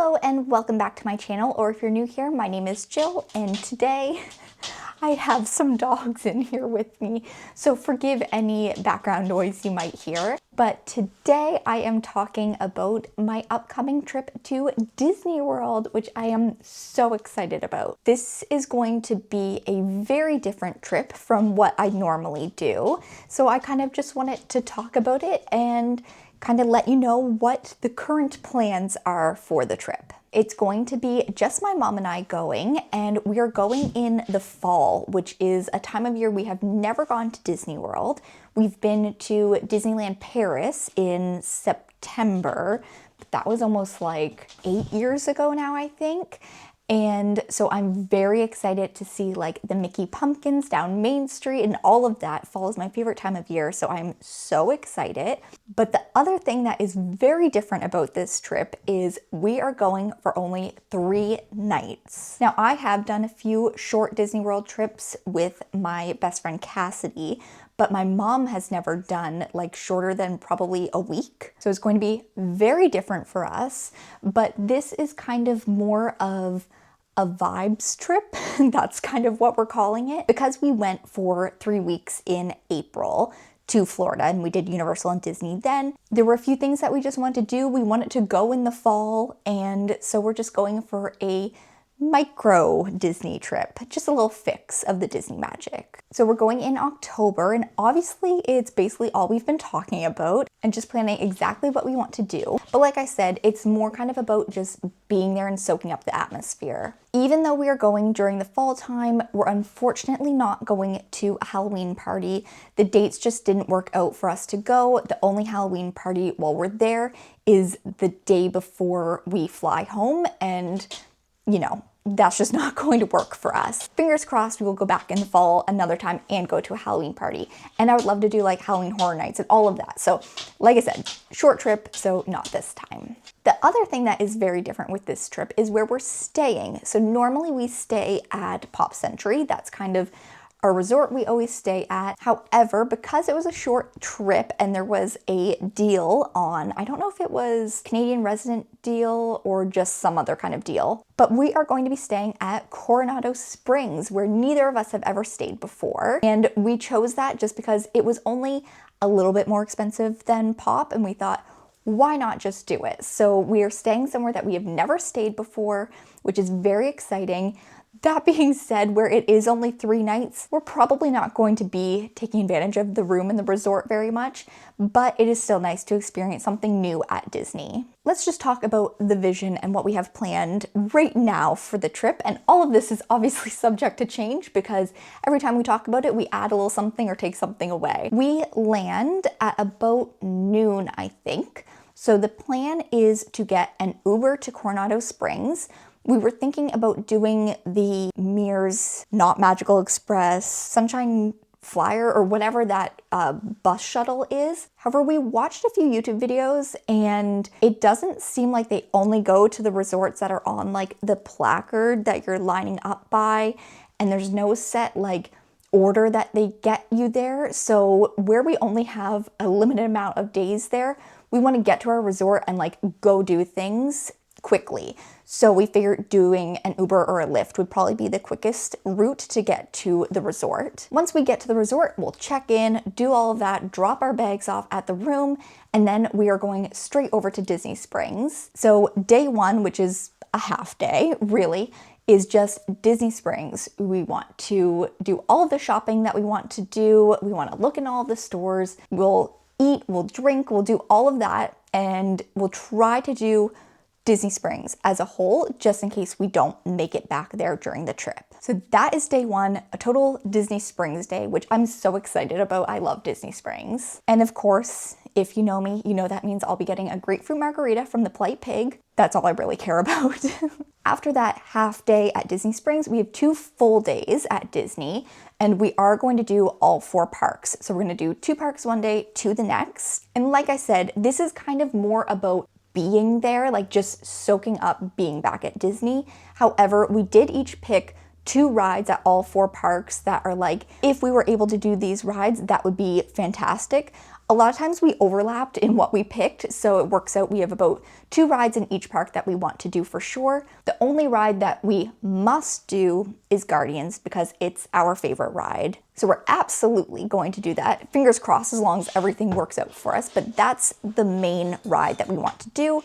Hello and welcome back to my channel, or if you're new here, my name is Jill and today I have some dogs in here with me, so forgive any background noise you might hear. But today I am talking about my upcoming trip to Disney World, which I am so excited about. This is going to be a very different trip from what I normally do, so I kind of just wanted to talk about it and kind of let you know what the current plans are for the trip. It's going to be just my mom and I going, and we are going in the fall, which is a time of year we have never gone to Disney World. We've been to Disneyland Paris in September, but that was almost like 8 years ago now, I think. And so I'm very excited to see like the Mickey pumpkins down Main Street and all of that. Fall is my favorite time of year, so I'm so excited. But the other thing that is very different about this trip is we are going for only 3 nights. Now, I have done a few short Disney World trips with my best friend Cassidy, but my mom has never done like shorter than probably a week. So it's going to be very different for us, but this is kind of more of a vibes trip. That's kind of what we're calling it. Because we went for 3 weeks in April to Florida and we did Universal and Disney then, there were a few things that we just wanted to do. We wanted to go in the fall, and so we're just going for a micro Disney trip, just a little fix of the Disney magic. So we're going in October, and obviously it's basically all we've been talking about and just planning exactly what we want to do. But like I said, it's more kind of about just being there and soaking up the atmosphere. Even though we are going during the fall time, we're unfortunately not going to a Halloween party. The dates just didn't work out for us to go. The only Halloween party while we're there is the day before we fly home, and you know, that's just not going to work for us. Fingers crossed we will go back in the fall another time and go to a Halloween party. And I would love to do like Halloween Horror Nights and all of that. So like I said, short trip, so not this time. The other thing that is very different with this trip is where we're staying. So normally we stay at Pop Century. That's kind of our resort we always stay at. However, because it was a short trip and there was a deal on, I don't know if it was Canadian resident deal or just some other kind of deal, but we are going to be staying at Coronado Springs, where neither of us have ever stayed before. And we chose that just because it was only a little bit more expensive than Pop, and we thought, why not just do it? So we are staying somewhere that we have never stayed before, which is very exciting. That being said, where it is only 3 nights, we're probably not going to be taking advantage of the room in the resort very much, but it is still nice to experience something new at Disney. Let's just talk about the vision and what we have planned right now for the trip. And all of this is obviously subject to change because every time we talk about it, we add a little something or take something away. We land at about noon, I think. So the plan is to get an Uber to Coronado Springs. We were thinking about doing the Mears Not Magical Express Sunshine Flyer or whatever that bus shuttle is. However, we watched a few YouTube videos and it doesn't seem like they only go to the resorts that are on like the placard that you're lining up by, and there's no set like order that they get you there. So where we only have a limited amount of days there, we want to get to our resort and like go do things quickly. So we figured doing an Uber or a Lyft would probably be the quickest route to get to the resort. Once we get to the resort, we'll check in, do all of that, drop our bags off at the room, and then we are going straight over to Disney Springs. So day 1, which is a half day, really, is just Disney Springs. We want to do all of the shopping that we want to do. We want to look in all of the stores. We'll eat, we'll drink, we'll do all of that, and we'll try to do Disney Springs as a whole, just in case we don't make it back there during the trip. So that is day 1, a total Disney Springs day, which I'm so excited about. I love Disney Springs. And of course, if you know me, you know that means I'll be getting a grapefruit margarita from the Polite Pig. That's all I really care about. After that half day at Disney Springs, we have 2 full days at Disney, and we are going to do all 4 parks. So we're going to do 2 parks one day, 2 the next. And like I said, this is kind of more about being there, like just soaking up being back at Disney. However, we did each pick 2 rides at all 4 parks that are like, if we were able to do these rides, that would be fantastic. A lot of times we overlapped in what we picked, so it works out we have about 2 rides in each park that we want to do for sure. The only ride that we must do is Guardians because it's our favorite ride. So we're absolutely going to do that. Fingers crossed as long as everything works out for us, but that's the main ride that we want to do.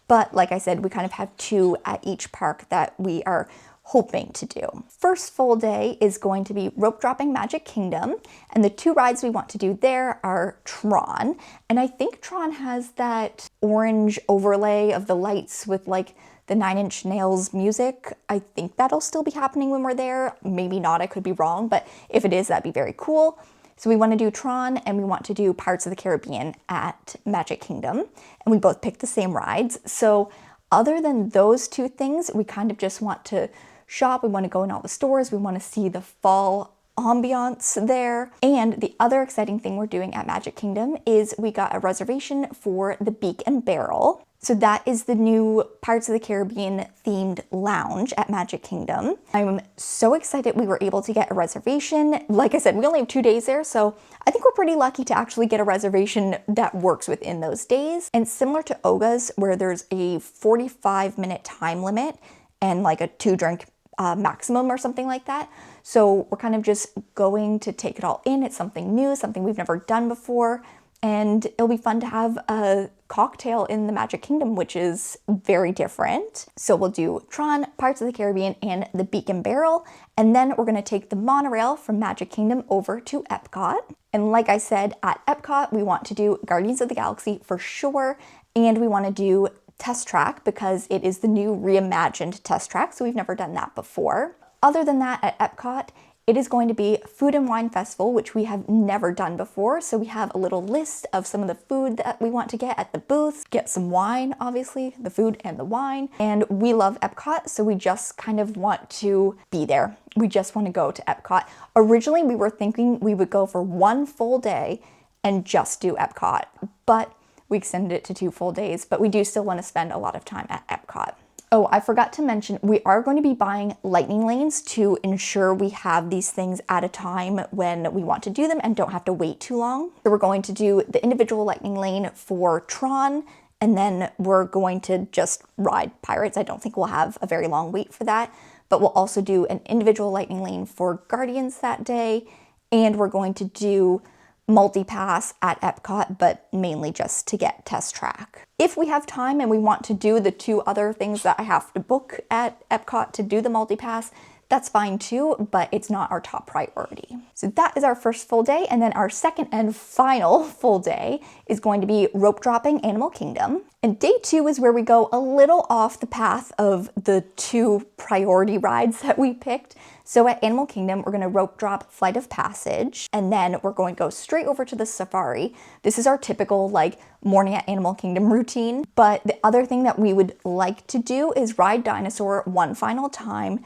But like I said, we kind of have 2 at each park that we are hoping to do. First full day is going to be rope dropping Magic Kingdom, and the 2 rides we want to do there are Tron, and I think Tron has that orange overlay of the lights with like the Nine Inch Nails music. I think that'll still be happening when we're there. Maybe not, I could be wrong, but if it is, that'd be very cool. So we want to do Tron and we want to do Pirates of the Caribbean at Magic Kingdom, and we both picked the same rides. So other than those 2 things, we kind of just want to shop, we want to go in all the stores, we want to see the fall ambiance there. And the other exciting thing we're doing at Magic Kingdom is we got a reservation for the Beak and Barrel. So that is the new Pirates of the Caribbean themed lounge at Magic Kingdom. I'm so excited we were able to get a reservation. Like I said, we only have 2 days there, so I think we're pretty lucky to actually get a reservation that works within those days. And similar to Oga's, where there's a 45-minute time limit and like a 2-drink maximum or something like that. So we're kind of just going to take it all in. It's something new, something we've never done before, and it'll be fun to have a cocktail in the Magic Kingdom, which is very different. So we'll do Tron, Pirates of the Caribbean, and the Beak and Barrel, and then we're gonna take the monorail from Magic Kingdom over to Epcot. And like I said, at Epcot, we want to do Guardians of the Galaxy for sure, and we wanna do Test Track because it is the new reimagined Test Track, so we've never done that before. Other than that, at Epcot, it is going to be Food and Wine Festival, which we have never done before. So we have a little list of some of the food that we want to get at the booths, get some wine, obviously, the food and the wine. And we love Epcot, so we just kind of want to be there. We just want to go to Epcot. Originally, we were thinking we would go for 1 full day and just do Epcot, but we extended it to 2 full days, but we do still want to spend a lot of time at Epcot. Oh, I forgot to mention, we are going to be buying lightning lanes to ensure we have these things at a time when we want to do them and don't have to wait too long. So we're going to do the individual lightning lane for Tron, and then we're going to just ride Pirates. I don't think we'll have a very long wait for that, but we'll also do an individual lightning lane for Guardians that day, and we're going to do multi-pass at Epcot, but mainly just to get Test Track. If we have time and we want to do the 2 other things that I have to book at Epcot to do the multi-pass, that's fine too, but it's not our top priority. So that is our first full day, and then our second and final full day is going to be rope dropping Animal Kingdom. And day 2 is where we go a little off the path of the 2 priority rides that we picked. So at Animal Kingdom, we're gonna rope drop Flight of Passage, and then we're going to go straight over to the safari. This is our typical like morning at Animal Kingdom routine, but the other thing that we would like to do is ride Dinosaur one final time,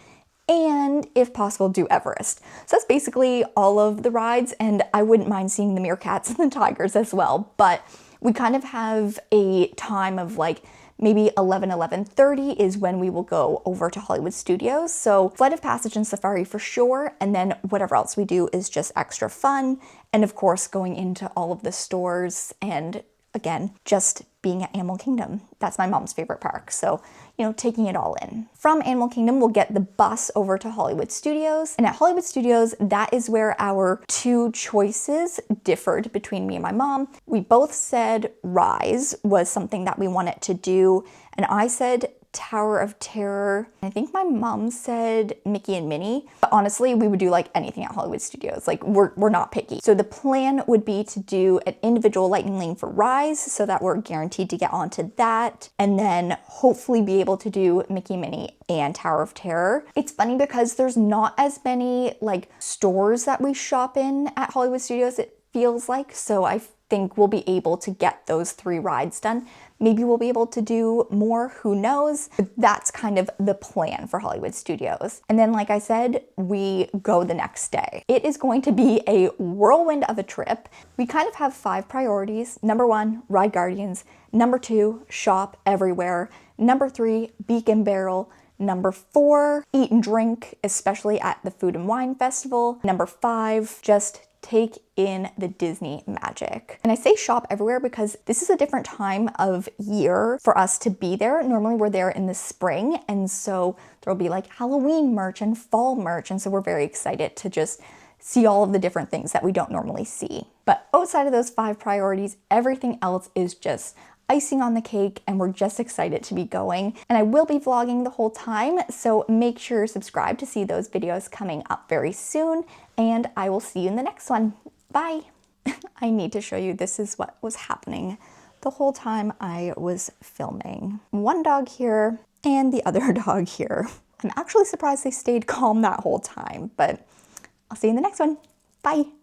and if possible, do Everest. So that's basically all of the rides, and I wouldn't mind seeing the meerkats and the tigers as well, but we kind of have a time of like maybe 11:30 is when we will go over to Hollywood Studios. So Flight of Passage and Safari for sure, and then whatever else we do is just extra fun. And of course, going into all of the stores and again, just being at Animal Kingdom. That's my mom's favorite park. So, you know, taking it all in. From Animal Kingdom, we'll get the bus over to Hollywood Studios. And at Hollywood Studios, that is where our 2 choices differed between me and my mom. We both said Rise was something that we wanted to do. And I said Tower of Terror. I think my mom said Mickey and Minnie. But honestly, we would do like anything at Hollywood Studios. Like we're not picky. So the plan would be to do an individual lightning lane for Rise so that we're guaranteed to get onto that. And then hopefully be able to do Mickey, Minnie, and Tower of Terror. It's funny because there's not as many like stores that we shop in at Hollywood Studios, it feels like. So I think we'll be able to get those 3 rides done. Maybe we'll be able to do more, who knows? But that's kind of the plan for Hollywood Studios. And then, like I said, we go the next day. It is going to be a whirlwind of a trip. We kind of have 5 priorities. Number 1, ride Guardians. Number 2, shop everywhere. Number 3, Beak and Barrel. Number 4, eat and drink, especially at the Food and Wine Festival. Number 5, just take in the Disney magic. And I say shop everywhere because this is a different time of year for us to be there. Normally we're there in the spring, and so there'll be like Halloween merch and fall merch, and so we're very excited to just see all of the different things that we don't normally see. But outside of those 5 priorities, everything else is just icing on the cake, and we're just excited to be going. And I will be vlogging the whole time, so make sure you're subscribed to see those videos coming up very soon, and I will see you in the next one. Bye! I need to show you, this is what was happening the whole time I was filming. One dog here and the other dog here. I'm actually surprised they stayed calm that whole time, but I'll see you in the next one. Bye!